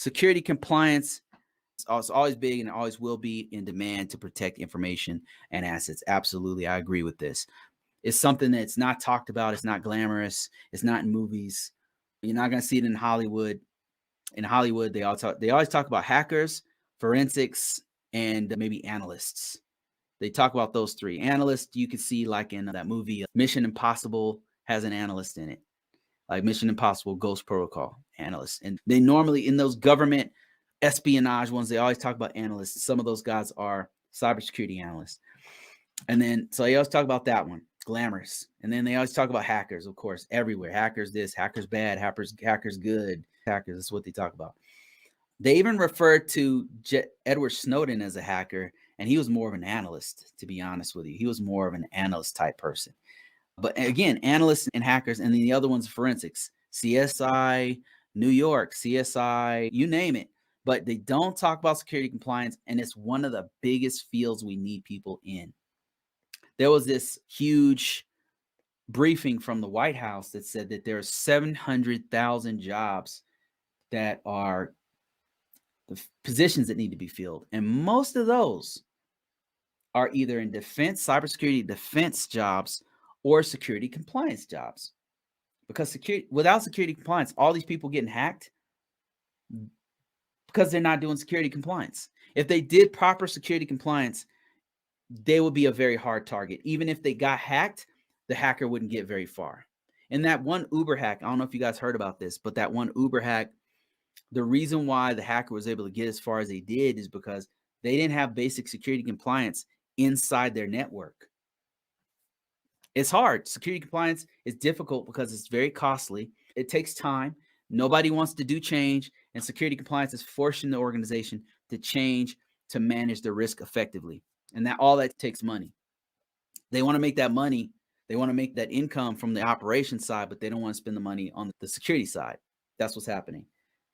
Security compliance is always big and always will be in demand to protect information and assets. Absolutely. I agree with this. It's something that's not talked about. It's not glamorous. It's not in movies. You're not going to see it in Hollywood. In Hollywood, they always talk about hackers, forensics, and maybe analysts. They talk about those three. Analysts, you can see like in that movie, Mission Impossible has an analyst in it. Like Mission Impossible Ghost Protocol analysts. And they normally, in those government espionage ones, they always talk about analysts. Some of those guys are cybersecurity analysts. And then, so they always talk about that one, glamorous. And then they always talk about hackers, of course, everywhere. Hackers this, hackers bad, hackers good, hackers, that's what they talk about. They even referred to Edward Snowden as a hacker, and he was more of an analyst, to be honest with you. He was more of an analyst type person. But again, analysts and hackers, and then the other one's forensics, CSI, New York, CSI, you name it. But they don't talk about security compliance, and it's one of the biggest fields we need people in. There was this huge briefing from the White House that said that there are 700,000 jobs that are the positions that need to be filled. And most of those are either in defense, cybersecurity defense jobs, or security compliance jobs. Because without security compliance, all these people getting hacked because they're not doing security compliance. If they did proper security compliance, they would be a very hard target. Even if they got hacked, the hacker wouldn't get very far. And that one Uber hack, I don't know if you guys heard about this, but that one Uber hack, the reason why the hacker was able to get as far as they did is because they didn't have basic security compliance inside their network. It's hard. Security compliance is difficult because it's very costly. It takes time. Nobody wants to do change, and security compliance is forcing the organization to change to manage the risk effectively. And that all that takes money. They want to make that money. They want to make that income from the operation side, but they don't want to spend the money on the security side. That's what's happening.